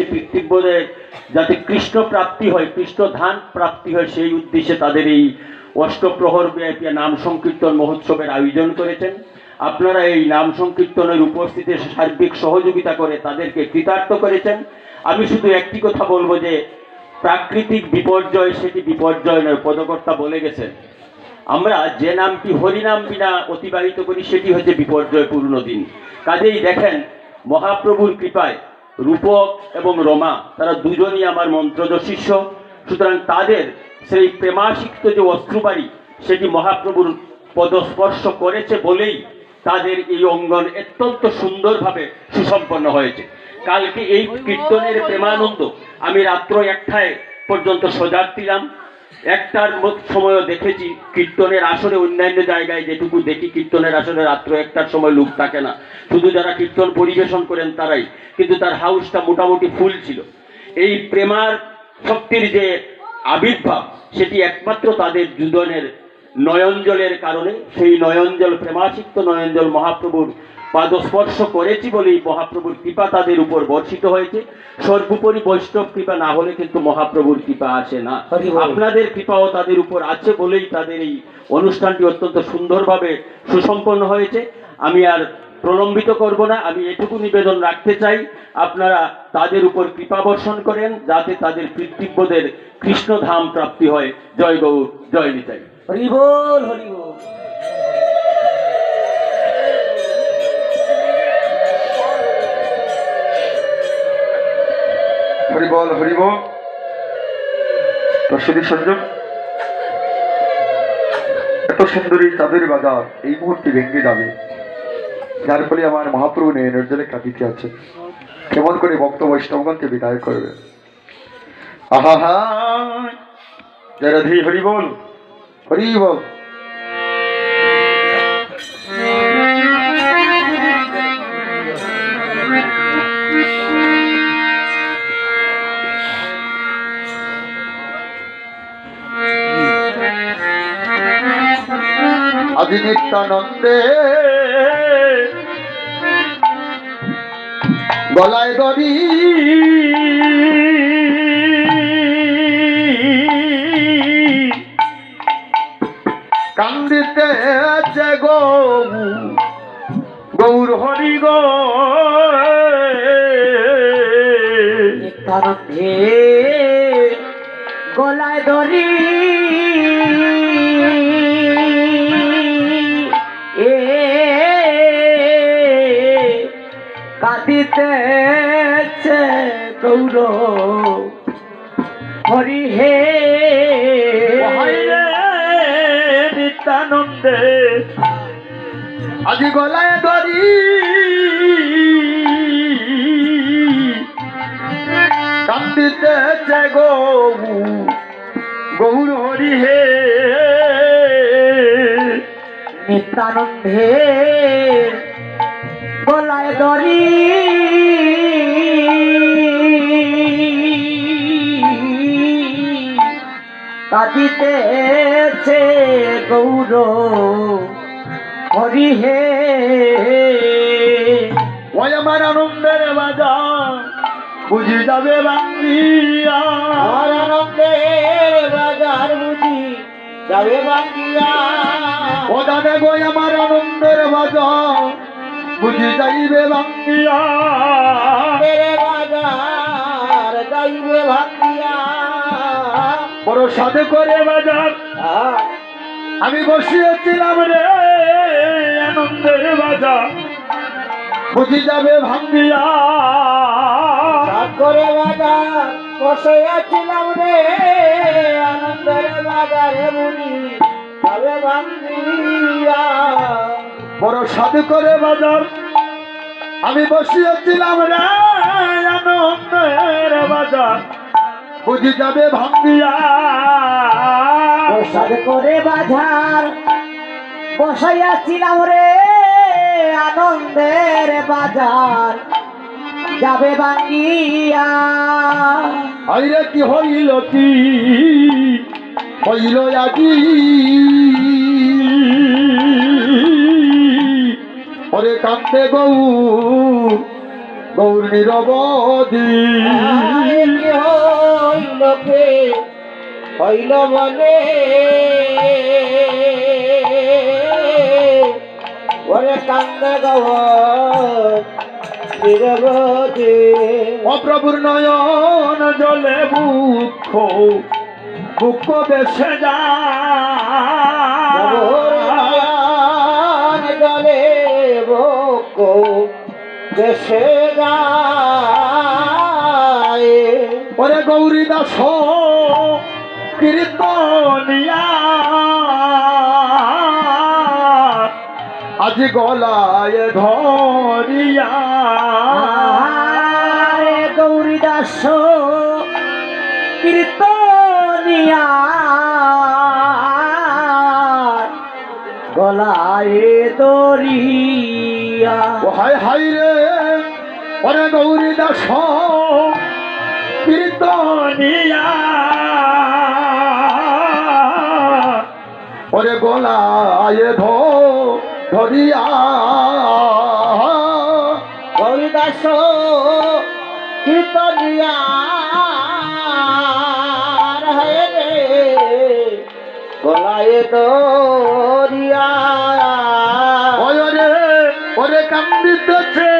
উদ্দেশ্যে পিতৃব্যদের যাতে কৃষ্ণ প্রাপ্তি হয়, কৃষ্ণ ধান প্রাপ্তি হয়, সেই উদ্দেশ্যে তাদের এই অষ্টপ্রহর ব্যাপী নাম সংকীর্তন মহোৎসবের আয়োজন করেছেন। আপনারা এই নাম সংকীর্তনের উপস্থিতিতে সার্বিক সহযোগিতা করে তাদেরকে কৃতার্থ করেছেন। আমি শুধু একটি কথা বলবো যে প্রাকৃতিক বিপর্যয় সেটি বিপর্যয় নয়, পদকর্তা বলে গেছেন। আমরা যে নামটি হরিনাম বিনা অতিবাহিত করি সেটি হচ্ছে বিপর্যয়পূর্ণ দিন। কাজেই দেখেন, মহাপ্রভুর কৃপায় রূপক এবং রমা তারা দুজনই আমার মন্ত্রজ শিষ্য। সুতরাং তাদের সেই প্রেমাসিক্ত যে অশ্রুবাড়ি সেটি মহাপ্রভুর পদস্পর্শ করেছে বলেই তাদের এই অঙ্গন অত্যন্ত সুন্দরভাবে সুসম্পন্ন হয়েছে। কালকে এই কীর্তনের প্রেমানন্দ আমি রাত্র 1টায় পর্যন্ত সজাগ ছিলাম। 1টার সময়ও দেখেছি কীর্তনের আসরে। অন্যান্য জায়গায় যেটুকু দেখি কীর্তনের আসরে রাত্র 1টার সময় লোক থাকে না, শুধু যারা কীর্তন পরিবেশন করেন তারাই, কিন্তু তার হাউসটা মোটামুটি ফুল ছিল। এই প্রেমার শক্তির যে আবির্ভাব সেটি একমাত্র তাদের দুজনের নয়নজলের কারণে। সেই নয়নজল, প্রেমাসিক্ত নয়নজল মহাপ্রভুর পাদস্পর্শ করেছি বলেই মহাপ্রভুর কৃপা তাদের উপর বর্ষিত হয়েছে। সর্বোপরি বৈষ্ণব কৃপা না হলে কিন্তু মহাপ্রভুর কৃপা আসে না। আপনাদের কৃপাও তাদের উপর আছে বলেই তাদের এই অনুষ্ঠানটি অত্যন্ত সুন্দরভাবে সুসম্পন্ন হয়েছে। আমি আর প্রলম্বিত করব না, আমি এটুকু নিবেদন রাখতে চাই, আপনারা তাদের উপর কৃপা বর্ষণ করেন যাতে তাদের পিতৃব্যদের কৃষ্ণধাম প্রাপ্তি হয়। জয় গৌর, জয় নিতাই। হরি বল, হরি বল। হরি বল, হরি বল। দর্শনী সংযোগ, এত সুন্দরী চাঁদের বাজার এই মুহূর্তে ভেঙে যাবে, যার ফলে আমার মহাপ্রভু নয়নের জলে কাঁদিতে আছে। কেমন করে ভক্ত বৈষ্ণবগণকে বিদায় করবে। আহা হা, জয় রাধে, হরি বল, হরি বল। আজি নিত্যানন্দে গলায় দড়ি, কান্দিতেছে গৌর হরি গো। নিত্যানন্দে গলায় দড়ি, কাঁদিতেছে গৌর হরি হে। নিত্যানন্দে আজি গলায় দড়ি, কান্দিতেছে গৌর হরি হে। নিত্যানন্দে গলায় দড়ি, কাঁদিতেছে গৌর হরি হে। ওই আমার আনন্দের বাজার বুঝি যাবে বাংলিয়া, আর আনন্দের বাজার বুঝি যাবে বাংলিয়া। ও দাদা গো আমার আনন্দের বাজার বুঝি যাইবে বাংলিয়া, বাজার যাইবে ভাঙ্গিয়া। বড় সাধে করে বাজার আমি বসিয়েছিলাম রে, আনন্দের বাজার বুঝি যাবে ভাঙ্গিয়া। করে বাজার বসেছিলাম রে, আনন্দের বাজারে বুঝি যাবে ভাঙ্গিয়া। বড় সাধু করে বাজার আমি বসিয়েছিলাম রে, আনন্দের বাজার বুঝি যাবে ভাঙ্গিয়া। প্রসাদ করে বাজার বসাইয়াছিলাম রে, আনন্দের বাজার যাবে ভাঙ্গিয়া। আইরে কি হইল, কি হইল আজি, ওরে কান্দে গৌর নিরবধি কি হইল কে হইল বলে ওরে কান্দে গৌর নিরবধি অপ্রভুর নয়ন জলে বুক বুক বেসে যায় জলে বক দেশে যায় ওরে গৌরী দাস কীর্তনিয়া আজি গলায় ধরিয়া গৌরী দাস কীর্তনিয়া গলায় দরিয়া ও হায় হায় রে ওরে গৌরী দাস কীর্তনিয়া ওরে গলায় ধরিয়া গৌরী দাস কীর্তনিয়া রে গলায় দরিয়া ওরে ওরে কান্দিতেছে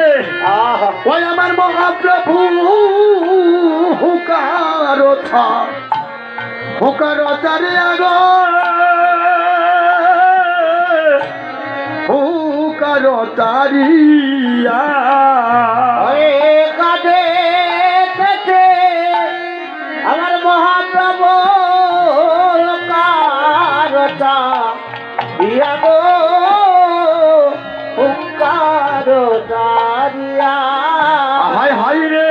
ওই আমার মহাপ্রভু হুকার চারে আগ হুকার চারিয়া কাঁদে আমার মহাপ্রভু কারতা দিয়া গো কারতারিয়া হায় হায় রে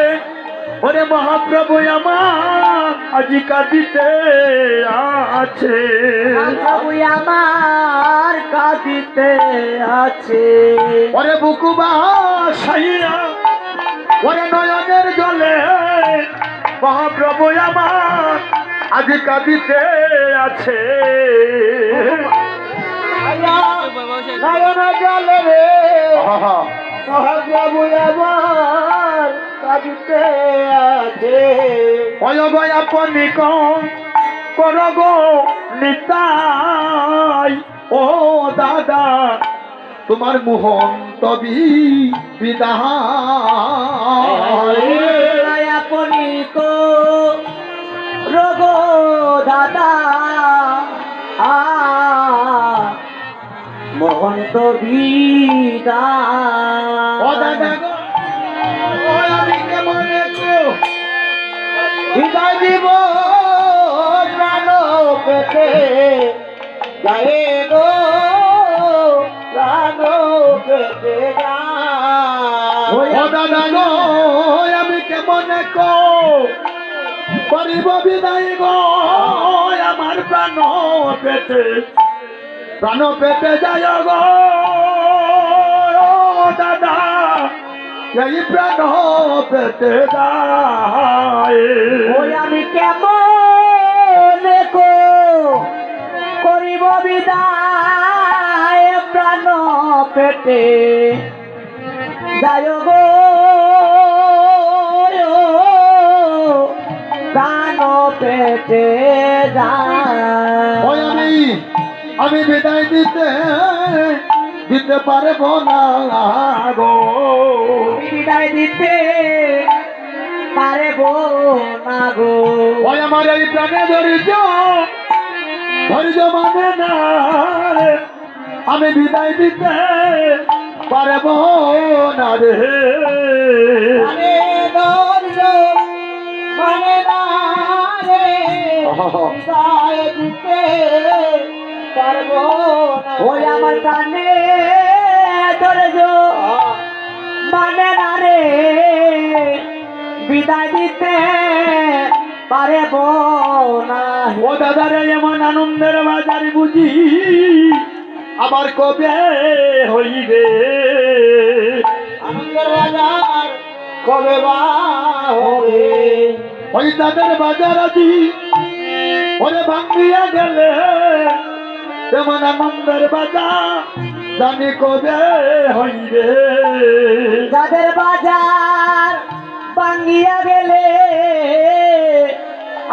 ওরে মহাপ্রভু আমার আজি কাঁদিতে আছে প্রভু আমার কাঁদিতে আছে ওরে বুকুবা সাইয়া ওরে নয়নের জলে মহাপ্রভু আমার আজ কাঁদিতে আছে নয়ন জলে রে আহা, মহাপ্রভু আমার কাঁদিতে আছে ওই গয় আপনি কর গো নিতাই ও দাদা তোমার মোহন্ত বিদায় আপনি তো রোগ দাদা মোহন্ত বিদা ও দাদা গো ও আমি কেমন হৃদয় দিব প্রাণ পেতে যায় গো প্রাণ পেতে ও দাদা গো আমি কেমন করিব বিদায় গো আমার প্রাণ পেতে যায় গো দাদা এই প্রাণ পেতে যায় ওই আমি কেমন করিব বিদায় প্রাণ পেটে যায় গো প্রাণ পেটে ওই যায় আমি বিদায় দিতে পারবো না গো বিদায় দিতে পারবো না গো ওই আমার এই প্রাণে ধৈর্য মানে না রে। আমি বিদায় দিতে পারবো না রে আরে ধৈর্য মানে না রে বিদায় দিতে পারবো না ওই আমার কানে ধৈর্য মানে না রে বিদায় দিতে পারবো না ও দাদা রে এমন আনন্দের বাজার বুঝি আবার কবে হইবে আনন্দের বাজার কবে বা হবে ওই তাদের বাজার আজি ওরে ভাঙ্গিয়া গেলে তেমন আনন্দের বাজার জানি কবে হইবে যাদের বাজার ভাঙ্গিয়া গেলে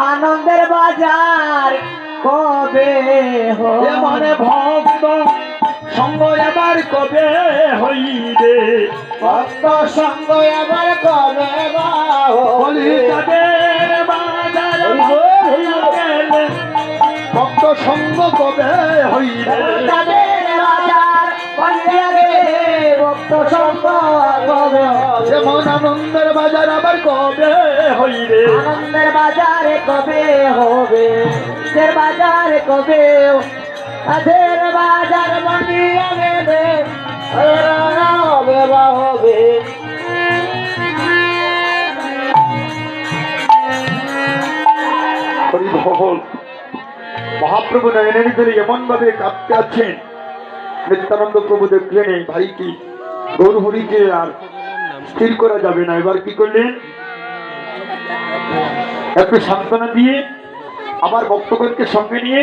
আনন্দের বাজার কবে হবে মানে ভক্ত সঙ্গ এবার কবে হইবে ভক্ত সঙ্গ এবার কবে বা বলি তাদের বাজার ভাঙ্গিয়া গেলে ভক্ত সঙ্গ কবে হইবে যাদের বাজার ভাঙ্গিয়া গেলে ভক্ত সঙ্গ কবে হবে যেমন আনন্দের বাজার আবার কবে হইবে আনন্দের বাজারে কবে হবে দের বাজারে কবে আদের বাজার ভাঙ্গিয়া গেলে হবে বা হবে হরিবল মহাপ্রভু নয়নের জলে এমন ভাবে কাঁপতে আছেন নিত্যানন্দ প্রভু দেখলেন এই ভাইকে গৌর হরিকে আর স্থির করা যাবে না এবার কি করলেন একটু সান্ত্বনা দিয়ে আবার ভক্তগণকে সঙ্গে নিয়ে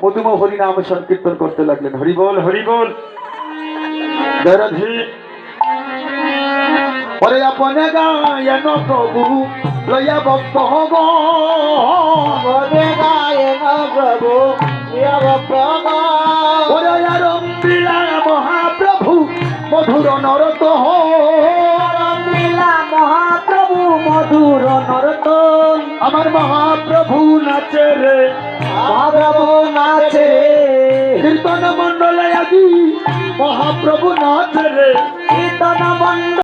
মধুম হরি নাম সংকীর্তন করতে লাগলেন হরিবল হরিবল জয় রাধে পরে আপনে গায়ন প্রভু লয়া ভক্ত হব বদে গায়ন প্রভু প্রিয় ভক্ত ওরে আরম্ভিলা মহাপ্রভু মধুর নরত মিলা মহাপ্রভু মধুর নরতন আমার মহাপ্রভু নাচে রে মহাপ্রভু নাচে কীর্তন মন্ডলে আজি মহাপ্রভু নাচে রে কীর্তন মন্ডল